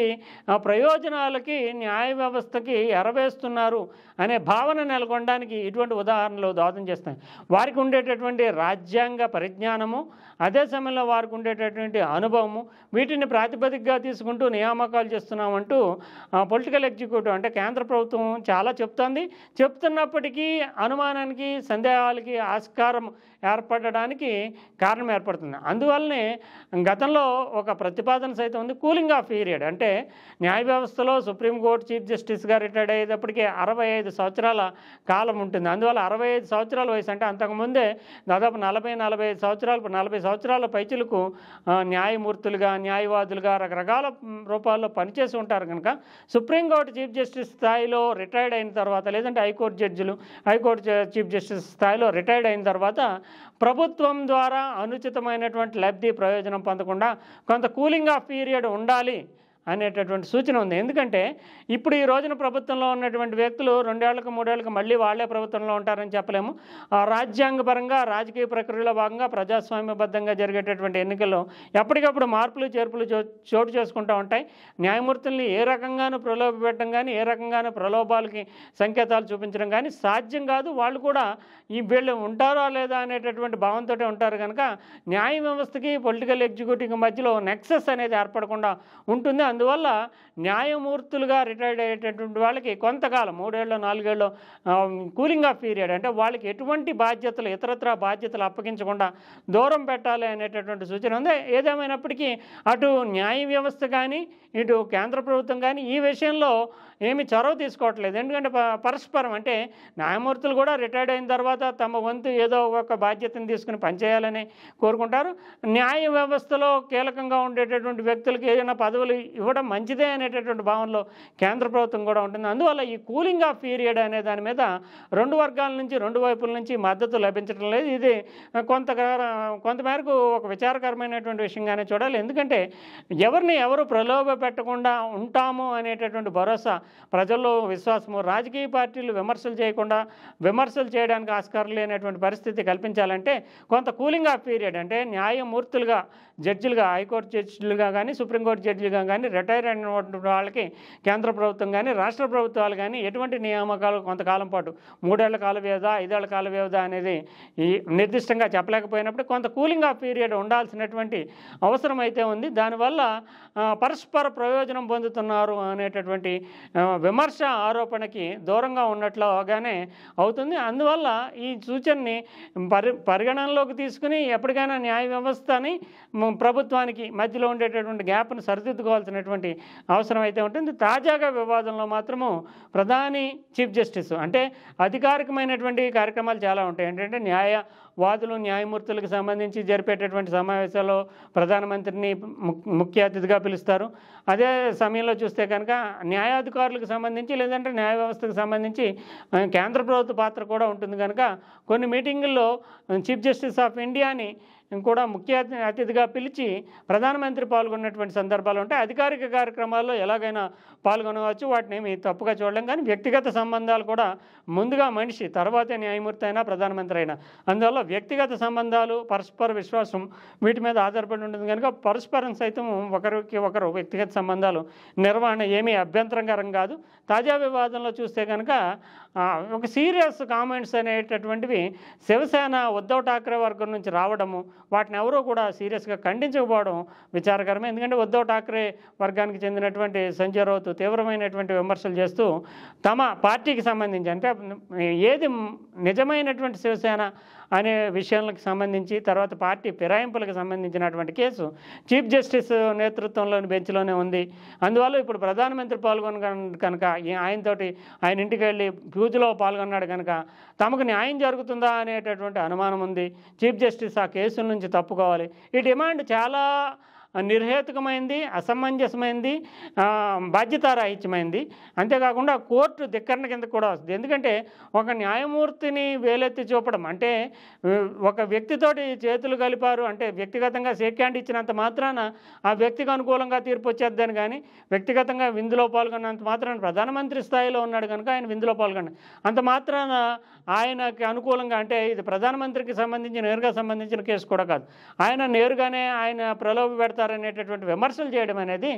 ప్రయోజనాలకి న్యాయ వ్యవస్థకి ఎరవేస్తున్నారు అనే భావన నెలకొనడానికి ఇటువంటి ఉదాహరణలు దోహదం చేస్తాయి. వారికి ఉండేటటువంటి రాజ్యాంగ పరిజ్ఞానము, అదే సమయంలో వారికి ఉండేటటువంటి అనుభవము వీటిని ప్రాతిపదికగా తీసుకుంటూ నియామకాలు చేస్తున్నామంటూ పొలిటికల్ ఎగ్జిక్యూటివ్ అంటే కేంద్ర ప్రభుత్వం చాలా చెప్తున్నప్పటికీ అనుమానానికి సందేహాలకి ఆస్కారం ఏర్పడడానికి కారణం ఏర్పడుతుంది. అందువల్లనే గతంలో ఒక ప్రతిపాదన సైతం ఉంది, కూలింగ్ ఆఫ్ పీరియడ్. అంటే న్యాయ వ్యవస్థలో సుప్రీంకోర్టు చీఫ్ జస్టిస్గా రిటైర్డ్ అయ్యేటప్పటికీ 65 సంవత్సరాల కాలం ఉంటుంది. అందువల్ల 65 సంవత్సరాల వయసు అంటే అంతకుముందే దాదాపు 40-45 సంవత్సరాలు 40 సంవత్సరాల పైచిలకు న్యాయమూర్తులుగా న్యాయవాదులుగా రకరకాల రూపాల్లో పనిచేసి ఉంటారు కనుక సుప్రీంకోర్టు చీఫ్ జస్టిస్ స్థాయిలో రిటైర్డ్ అయిన తర్వాత లేదంటే హైకోర్టు చీఫ్ జస్టిస్ స్థాయిలో రిటైర్డ్ అయిన తర్వాత ప్రభుత్వం ద్వారా అనుచితమైనటువంటి లబ్ధి ప్రయోజనం పొందకుండా కొంత కూలింగ్ ఆఫ్ పీరియడ్ ఉండాలి అనేటటువంటి సూచన ఉంది. ఎందుకంటే ఇప్పుడు ఈ రోజున ప్రభుత్వంలో ఉన్నటువంటి వ్యక్తులు 2 ఏళ్లకు 3 ఏళ్లకు మళ్ళీ వాళ్లే ప్రభుత్వంలో ఉంటారని చెప్పలేము. రాజ్యాంగపరంగా రాజకీయ ప్రక్రియలో భాగంగా ప్రజాస్వామ్యబద్ధంగా జరిగేటటువంటి ఎన్నికల్లో ఎప్పటికప్పుడు మార్పులు చేర్పులు చోటు చేసుకుంటూ ఉంటాయి. న్యాయమూర్తుల్ని ఏ రకంగానూ ప్రలోభపెట్టడం కానీ ఏ రకంగానూ ప్రలోభాలకి సంకేతాలు చూపించడం కానీ సాధ్యం కాదు. వాళ్ళు కూడా వీళ్ళు ఉంటారా లేదా అనేటటువంటి భావంతో ఉంటారు కనుక న్యాయ వ్యవస్థకి పొలిటికల్ ఎగ్జిక్యూటివ్ మధ్యలో నెక్సెస్ అనేది ఏర్పడకుండా ఉంటుంది. అందువల్ల న్యాయమూర్తులుగా రిటైర్డ్ అయ్యేటటువంటి వాళ్ళకి కొంతకాలం 3 ఏళ్ళు 4 ఏళ్ళు కూలింగ్ ఆఫ్ పీరియడ్ అంటే వాళ్ళకి ఎటువంటి బాధ్యతలు ఇతరత్ర బాధ్యతలు అప్పగించకుండా దూరం పెట్టాలి అనేటటువంటి సూచన ఉంది. ఏదేమైనప్పటికీ అటు న్యాయ వ్యవస్థ కానీ ఇటు కేంద్ర ప్రభుత్వం కానీ ఈ విషయంలో ఏమి చొరవ తీసుకోవట్లేదు. ఎందుకంటే పరస్పరం అంటే న్యాయమూర్తులు కూడా రిటైర్డ్ అయిన తర్వాత తమ వంతు ఏదో ఒక బాధ్యతను తీసుకుని పనిచేయాలని కోరుకుంటారు. న్యాయ వ్యవస్థలో కీలకంగా ఉండేటటువంటి వ్యక్తులకు ఏదైనా పదవులు ఇవ్వడం మంచిదే అనేటటువంటి భావనలో కేంద్ర ప్రభుత్వం కూడా ఉంటుంది. అందువల్ల ఈ కూలింగ్ ఆఫ్ పీరియడ్ అనే దాని మీద 2 వర్గాల నుంచి 2 వైపుల నుంచి మద్దతు లభించడం లేదు. ఇది కొంతమేరకు ఒక విచారకరమైనటువంటి విషయంగానే చూడాలి. ఎందుకంటే ఎవరు ప్రలోభ పెట్టకుండా ఉంటాము అనేటటువంటి భరోసా ప్రజల్లో విశ్వాసము రాజకీయ పార్టీలు విమర్శలు చేయడానికి ఆస్కారం లేనటువంటి పరిస్థితి కల్పించాలంటే కొంత కూలింగ్ ఆఫ్ పీరియడ్ అంటే న్యాయమూర్తులుగా జడ్జిలుగా హైకోర్టు జడ్జిలుగా కానీ సుప్రీంకోర్టు జడ్జిలుగా కానీ రిటైర్ అయినటువంటి వాళ్ళకి కేంద్ర ప్రభుత్వం కానీ రాష్ట్ర ప్రభుత్వాలు కానీ ఎటువంటి నియామకాలు కొంతకాలం పాటు 3 ఏళ్ల కాల వ్యవధి 5 ఏళ్ల కాల వ్యవధి అనేది నిర్దిష్టంగా చెప్పలేకపోయినప్పుడు కొంత కూలింగ్ ఆఫ్ పీరియడ్ ఉండాల్సినటువంటి అవసరం అయితే ఉంది. దానివల్ల పరస్పర ప్రయోజనం పొందుతున్నారు అనేటటువంటి విమర్శ ఆరోపణకి దూరంగా ఉన్నట్లుగానే అవుతుంది. అందువల్ల ఈ సూచనని పరిగణనలోకి తీసుకుని ఎప్పటికైనా న్యాయ వ్యవస్థని ప్రభుత్వానికి మధ్యలో ఉండేటటువంటి గ్యాప్ను సరిదిద్దుకోవాల్సినటువంటి అవసరం అయితే ఉంటుంది. తాజాగా వివాదంలో మాత్రము ప్రధాని చీఫ్ జస్టిస్ అంటే అధికారికమైనటువంటి కార్యక్రమాలు చాలా ఉంటాయి. ఏంటంటే న్యాయమూర్తులకు సంబంధించి జరిపేటటువంటి సమావేశాల్లో ప్రధానమంత్రిని ముఖ్య అతిథిగా పిలుస్తారు. అదే సమయంలో చూస్తే కనుక న్యాయాధికారులకు సంబంధించి లేదంటే న్యాయ వ్యవస్థకు సంబంధించి కేంద్ర ప్రభుత్వ పాత్ర కూడా ఉంటుంది కనుక కొన్ని మీటింగుల్లో చీఫ్ జస్టిస్ ఆఫ్ ఇండియాని కూడా ముఖ్య అతిథిగా పిలిచి ప్రధానమంత్రి పాల్గొన్నటువంటి సందర్భాలు ఉంటాయి. అధికారిక కార్యక్రమాల్లో ఎలాగైనా పాల్గొనవచ్చు, వాటిని ఏమి తప్పుగా చూడలేం. కానీ వ్యక్తిగత సంబంధాలు కూడా ముందుగా మనిషి తర్వాతే న్యాయమూర్తి అయినా ప్రధానమంత్రి అయినా అందువల్ల వ్యక్తిగత సంబంధాలు పరస్పర విశ్వాసం వీటి మీద ఆధారపడి ఉంటుంది కనుక పరస్పరం సైతం ఒకరికి ఒకరు వ్యక్తిగత సంబంధాలు నిర్వహణ ఏమీ అభ్యంతరకరం కాదు. తాజా వివాదంలో చూస్తే కనుక ఒక సీరియస్ కామెంట్స్ అనేటటువంటివి శివసేన ఉద్ధవ్ ఠాక్రే వర్గం నుంచి రావడము వాటిని ఎవరూ కూడా సీరియస్గా ఖండించకపోవడం విచారకరమే. ఎందుకంటే ఉద్ధవ్ ఠాక్రే వర్గానికి చెందినటువంటి సంజయ్ రౌత్ తీవ్రమైనటువంటి విమర్శలు చేస్తూ తమ పార్టీకి సంబంధించి అంటే ఏది నిజమైనటువంటి శివసేన అనే విషయాలకు సంబంధించి తర్వాత పార్టీ ఫిరాయింపులకు సంబంధించినటువంటి కేసు చీఫ్ జస్టిస్ నేతృత్వంలోని బెంచ్లోనే ఉంది. అందువల్ల ఇప్పుడు ప్రధానమంత్రి కనుక ఆయన ఇంటికి వెళ్ళి పూజలో పాల్గొన్నాడు కనుక తమకు న్యాయం జరుగుతుందా అనేటటువంటి అనుమానం ఉంది. చీఫ్ జస్టిస్ ఆ కేసుల నుంచి తప్పుకోవాలి. ఈ డిమాండ్ చాలా నిర్హేతుకమైంది, అసమంజసమైంది, బాధ్యతారాహిత్యమైంది. అంతేకాకుండా కోర్టు ధిక్కరణ కింద కూడా వస్తుంది. ఎందుకంటే ఒక న్యాయమూర్తిని వేలెత్తి చూపడం అంటే ఒక వ్యక్తితోటి చేతులు కలిపారు అంటే వ్యక్తిగతంగా షేక్ హ్యాండ్ ఇచ్చినంత మాత్రాన ఆ వ్యక్తికి అనుకూలంగా తీర్పు వచ్చేద్దని కానీ వ్యక్తిగతంగా విందులో పాల్గొన్నంత మాత్రాన ప్రధానమంత్రి స్థాయిలో ఉన్నాడు కనుక ఆయన విందులో పాల్గొన్నాడు అంత మాత్రాన ఆయనకి అనుకూలంగా అంటే ఇది ప్రధానమంత్రికి నేరుగా సంబంధించిన కేసు కూడా కాదు. ఆయన నేరుగానే ఆయన ప్రలోభ పెడతారు చేస్తారనేటటువంటి విమర్శలు చేయడం అనేది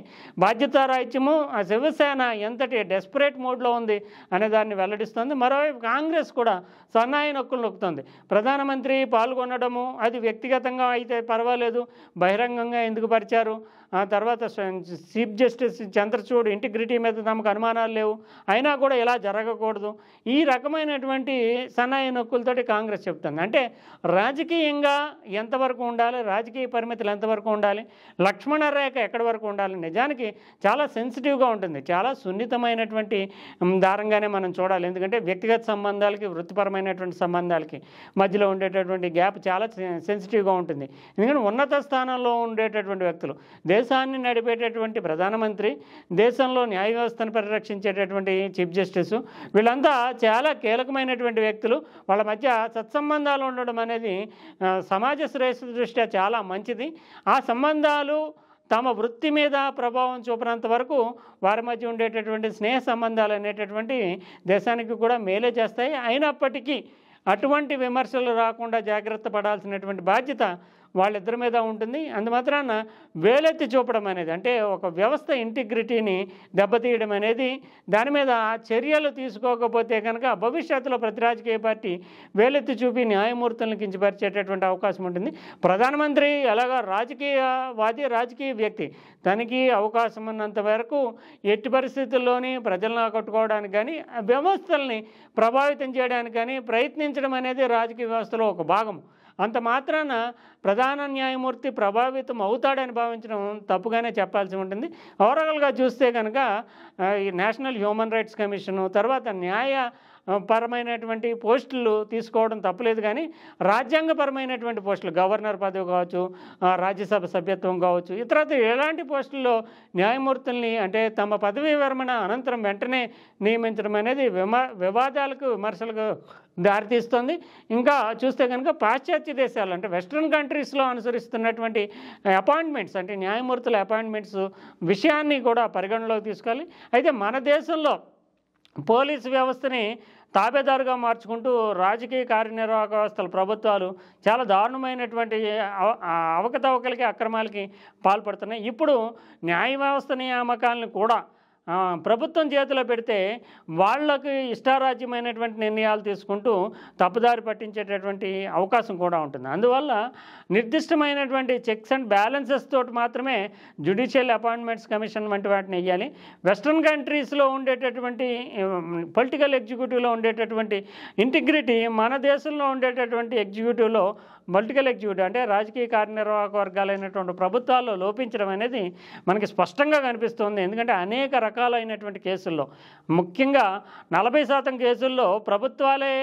బాధ్యతారాహిత్యము. ఆ శివసేన ఎంతటి డెస్పరేట్ మోడ్లో ఉంది అనే దాన్ని వెల్లడిస్తుంది. మరోవైపు కాంగ్రెస్ కూడా సన్నాయి నొక్కులు నొక్కుతుంది. ప్రధానమంత్రి పాల్గొనడము అది వ్యక్తిగతంగా అయితే పర్వాలేదు, బహిరంగంగా ఎందుకు పరిచారు, ఆ తర్వాత చీఫ్ జస్టిస్ చంద్రచూడ్ ఇంటిగ్రిటీ మీద తమకు అనుమానాలు లేవు, అయినా కూడా ఇలా జరగకూడదు, ఈ రకమైనటువంటి సన్నాయి నొక్కులతోటి కాంగ్రెస్ చెప్తుంది. అంటే రాజకీయంగా ఎంతవరకు ఉండాలి, రాజకీయ పరిమితులు ఎంతవరకు ఉండాలి, లక్ష్మణ రేఖ ఎక్కడి వరకు ఉండాలి, నిజానికి చాలా సెన్సిటివ్గా ఉంటుంది, చాలా సున్నితమైనటువంటి దారంగానే మనం చూడాలి. ఎందుకంటే వ్యక్తిగత సంబంధాలకి వృత్తిపరమైనటువంటి సంబంధాలకి మధ్యలో ఉండేటటువంటి గ్యాప్ చాలా సెన్సిటివ్గా ఉంటుంది. ఎందుకంటే ఉన్నత స్థానంలో ఉండేటటువంటి వ్యక్తులు, దేశాన్ని నడిపేటటువంటి ప్రధానమంత్రి, దేశంలో న్యాయ వ్యవస్థను పరిరక్షించేటటువంటి చీఫ్ జస్టిస్, వీళ్ళంతా చాలా కీలకమైనటువంటి వ్యక్తులు. వాళ్ళ మధ్య సత్సంబంధాలు ఉండడం అనేది సమాజ శ్రేయస్సు దృష్ట్యా చాలా మంచిది. ఆ సంబంధాలు తమ వృత్తి మీద ప్రభావం చూపినంత వరకు వారి మధ్య ఉండేటటువంటి స్నేహ సంబంధాలు అనేటటువంటి దేశానికి కూడా మేలే చేస్తాయి. అయినప్పటికీ అటువంటి విమర్శలు రాకుండా జాగ్రత్త పడాల్సినటువంటి బాధ్యత వాళ్ళిద్దరి మీద ఉంటుంది. అందుమాత్రాన వేలెత్తి చూపడం అనేది, అంటే ఒక వ్యవస్థ ఇంటిగ్రిటీని దెబ్బతీయడం అనేది, దాని మీద చర్యలు తీసుకోకపోతే కనుక భవిష్యత్తులో ప్రతి రాజకీయ పార్టీ వేలెత్తి చూపి న్యాయమూర్తులను కించపరిచేటటువంటి అవకాశం ఉంటుంది. ప్రధానమంత్రి ఎలాగా రాజకీయవాది, రాజకీయ వ్యక్తి, తనకి అవకాశం ఉన్నంత వరకు ఎట్టి పరిస్థితుల్లోని ప్రజలను ఆకట్టుకోవడానికి కానీ, వ్యవస్థల్ని ప్రభావితం చేయడానికి కానీ ప్రయత్నించడం అనేది రాజకీయ వ్యవస్థలో ఒక భాగం. అంత మాత్రాన ప్రధాన న్యాయమూర్తి ప్రభావితం అవుతాడని భావించడం తప్పుగానే చెప్పాల్సి ఉంటుంది. ఓవరాల్గా చూస్తే కనుక ఈ నేషనల్ హ్యూమన్ రైట్స్ కమిషను తర్వాత పరమైనటువంటి పోస్టులు తీసుకోవడం తప్పులేదు, కానీ రాజ్యాంగపరమైనటువంటి పోస్టులు, గవర్నర్ పదవి కావచ్చు, రాజ్యసభ సభ్యత్వం కావచ్చు, ఇతరత్ర ఎలాంటి పోస్టుల్లో న్యాయమూర్తుల్ని అంటే తమ పదవీ విరమణ అనంతరం వెంటనే నియమించడం అనేది వివాదాలకు, విమర్శలకు దారితీస్తుంది. ఇంకా చూస్తే కనుక పాశ్చాత్య దేశాలు అంటే వెస్ట్రన్ కంట్రీస్లో అనుసరిస్తున్నటువంటి అపాయింట్మెంట్స్ అంటే న్యాయమూర్తుల అపాయింట్మెంట్స్ విషయాన్ని కూడా పరిగణలోకి తీసుకోవాలి. అయితే మన దేశంలో పోలీసు వ్యవస్థని తాబేదారుగా మార్చుకుంటూ రాజకీయ కార్యనిర్వాహక వ్యవస్థల ప్రభుత్వాలు చాలా దారుణమైనటువంటి అవకతవకలకి, అక్రమాలకి పాల్పడుతున్నాయి. ఇప్పుడు న్యాయ వ్యవస్థ నియామకాలను కూడా ప్రభుత్వం చేతిలో పెడితే వాళ్ళకి ఇష్టారాజ్యమైనటువంటి నిర్ణయాలు తీసుకుంటూ తప్పుదారి పట్టించేటటువంటి అవకాశం కూడా ఉంటుంది. అందువల్ల నిర్దిష్టమైనటువంటి చెక్స్ అండ్ బ్యాలెన్సెస్ తోటి మాత్రమే జ్యుడిషియల్ అపాయింట్మెంట్స్ కమిషన్ వంటి వాటిని వేయాలి. వెస్ట్రన్ కంట్రీస్లో ఉండేటటువంటి పొలిటికల్ ఎగ్జిక్యూటివ్లో ఉండేటటువంటి ఇంటిగ్రిటీ మన దేశంలో ఉండేటటువంటి ఎగ్జిక్యూటివ్లో, పొలిటికల్ ఎగ్జిక్యూటివ్ అంటే రాజకీయ కార్యనిర్వాహక వర్గాలైనటువంటి ప్రభుత్వాల్లో లోపించడం అనేది మనకి స్పష్టంగా కనిపిస్తుంది. ఎందుకంటే అనేక రకాలైనటువంటి కేసుల్లో, ముఖ్యంగా 40% కేసుల్లో ప్రభుత్వాలే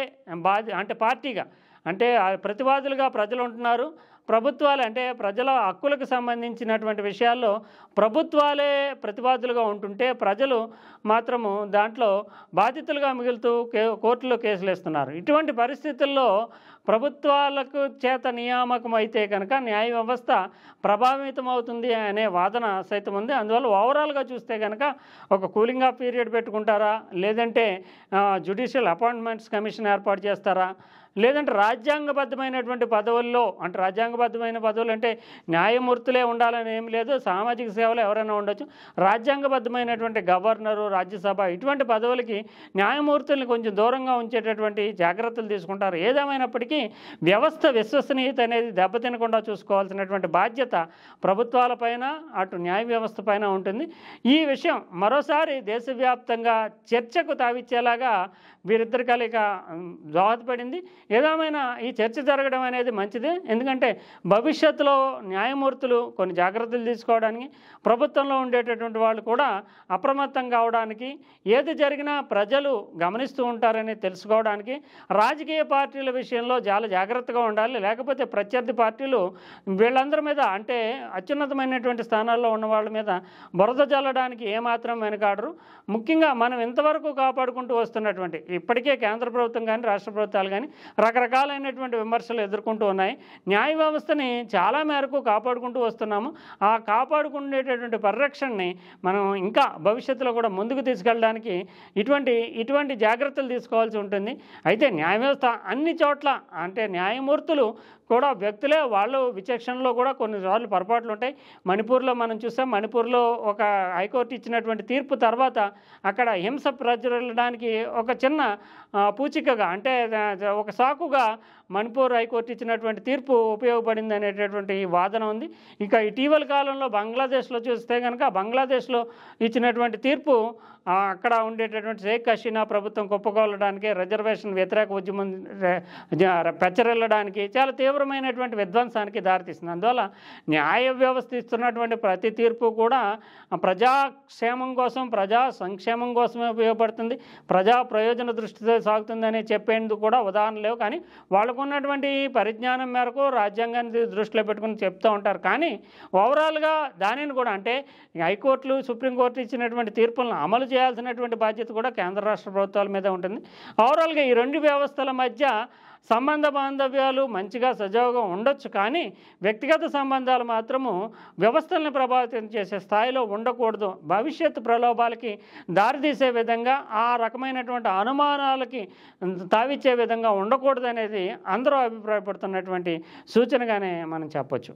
అంటే పార్టీగా, అంటే ప్రతివాదులుగా ప్రజలు ఉంటున్నారు. ప్రభుత్వాలే అంటే ప్రజల హక్కులకు సంబంధించినటువంటి విషయాల్లో ప్రభుత్వాలే ప్రతివాదులుగా ఉంటుంటే ప్రజలు మాత్రము దాంట్లో బాధితులుగా మిగులుతూ కోర్టులో కేసులు వేస్తున్నారు. ఇటువంటి పరిస్థితుల్లో ప్రభుత్వాలకు చేత నియామకం అయితే కనుక న్యాయ వ్యవస్థ ప్రభావితం అవుతుంది అనే వాదన సైతం ఉంది. అందువల్ల ఓవరాల్గా చూస్తే కనుక ఒక కూలింగ్ ఆఫ్ పీరియడ్ పెట్టుకుంటారా, లేదంటే జ్యుడిషియల్ అపాయింట్మెంట్స్ కమిషన్ ఏర్పాటు చేస్తారా, లేదంటే రాజ్యాంగబద్ధమైనటువంటి పదవుల్లో, అంటే రాజ్యాంగబద్ధమైన పదవులు అంటే న్యాయమూర్తులే ఉండాలని ఏం లేదు, సామాజిక సేవలు ఎవరైనా ఉండొచ్చు, రాజ్యాంగబద్ధమైనటువంటి గవర్నరు, రాజ్యసభ ఇటువంటి పదవులకి న్యాయమూర్తుల్ని కొంచెం దూరంగా ఉంచేటటువంటి జాగ్రత్తలు తీసుకుంటారు. ఏదేమైనప్పటికీ వ్యవస్థ విశ్వసనీయత అనేది దెబ్బతినకుండా చూసుకోవాల్సినటువంటి బాధ్యత ప్రభుత్వాలపైన, అటు న్యాయ వ్యవస్థ పైన ఉంటుంది. ఈ విషయం మరోసారి దేశవ్యాప్తంగా చర్చకు తావిచ్చేలాగా వీరిద్దరి కలయిక దోహదపడింది. ఏదేమైనా ఈ చర్చ జరగడం అనేది మంచిదే. ఎందుకంటే భవిష్యత్తులో న్యాయమూర్తులు కొన్ని జాగ్రత్తలు తీసుకోవడానికి, ప్రభుత్వంలో ఉండేటటువంటి వాళ్ళు కూడా అప్రమత్తం కావడానికి, ఏది జరిగినా ప్రజలు గమనిస్తూ ఉంటారని తెలుసుకోవడానికి, రాజకీయ పార్టీల విషయంలో చాలా జాగ్రత్తగా ఉండాలి. లేకపోతే ప్రత్యర్థి పార్టీలు వీళ్ళందరి మీద, అంటే అత్యున్నతమైనటువంటి స్థానాల్లో ఉన్న వాళ్ళ మీద బురద జల్లడానికి ఏమాత్రం వెనకాడరు. ముఖ్యంగా మనం ఇంతవరకు కాపాడుకుంటూ వస్తున్నటువంటి, ఇప్పటికే కేంద్ర ప్రభుత్వం కానీ రాష్ట్ర ప్రభుత్వాలు కానీ రకరకాలైనటువంటి విమర్శలు ఎదుర్కొంటూ ఉన్నాయి. న్యాయ వ్యవస్థని చాలా మేరకు కాపాడుకుంటూ వస్తున్నాము. ఆ కాపాడుకునేటటువంటి పరిరక్షణని మనం ఇంకా భవిష్యత్తులో కూడా ముందుకు తీసుకెళ్ళడానికి ఇటువంటి జాగ్రత్తలు తీసుకోవాల్సి ఉంటుంది. అయితే న్యాయ వ్యవస్థ అన్ని చోట్ల అంటే న్యాయమూర్తులు కూడా వ్యక్తులే, వాళ్ళు విచక్షణలో కూడా కొన్నిసార్లు పొరపాట్లు ఉంటాయి. మణిపూర్లో మనం చూసాం. మణిపూర్లో ఒక హైకోర్టు ఇచ్చినటువంటి తీర్పు తర్వాత అక్కడ హింస ప్రజ్వరడానికి ఒక చిన్న పూచికగా అంటే ఒక సాకుగా మణిపూర్ హైకోర్టు ఇచ్చినటువంటి తీర్పు ఉపయోగపడింది అనేటటువంటి వాదన ఉంది. ఇక ఇటీవల కాలంలో బంగ్లాదేశ్లో చూస్తే కనుక బంగ్లాదేశ్లో ఇచ్చినటువంటి తీర్పు అక్కడ ఉండేటటువంటి షేక్ హసీనా ప్రభుత్వం కుప్పకూలడానికి, రిజర్వేషన్ వ్యతిరేక ఉద్యమం పెచ్చరిల్లడానికి చాలా తీవ్రమైనటువంటి విధ్వంసానికి దారితీస్తుంది. అందువల్ల న్యాయ వ్యవస్థ ఇస్తున్నటువంటి ప్రతి తీర్పు కూడా ప్రజాక్షేమం కోసం, ప్రజా సంక్షేమం కోసమే ఉపయోగపడుతుంది, ప్రజా ప్రయోజన దృష్టితో సాగుతుందని చెప్పేందుకు కూడా ఉదాహరణ లేవు. కానీ వాళ్ళకున్నటువంటి పరిజ్ఞానం మేరకు రాజ్యాంగాన్ని దృష్టిలో పెట్టుకుని చెప్తూ ఉంటారు. కానీ ఓవరాల్గా దానిని కూడా అంటే హైకోర్టులు, సుప్రీంకోర్టు ఇచ్చినటువంటి తీర్పులను అమలు చేయాల్సినటువంటి బాధ్యత కూడా కేంద్ర రాష్ట్ర ప్రభుత్వాల మీద ఉంటుంది. ఓవరాల్గా ఈ రెండు వ్యవస్థల మధ్య సంబంధ బాంధవ్యాలు మంచిగా సజావుగా ఉండొచ్చు, కానీ వ్యక్తిగత సంబంధాలు మాత్రము వ్యవస్థల్ని ప్రభావితం చేసే స్థాయిలో ఉండకూడదు. భవిష్యత్తు ప్రలోభాలకి దారితీసే విధంగా, ఆ రకమైనటువంటి అనుమానాలకి తావిచ్చే విధంగా ఉండకూడదు అనేది అందరూ అభిప్రాయపడుతున్నటువంటి సూచనగానే మనం చెప్పొచ్చు.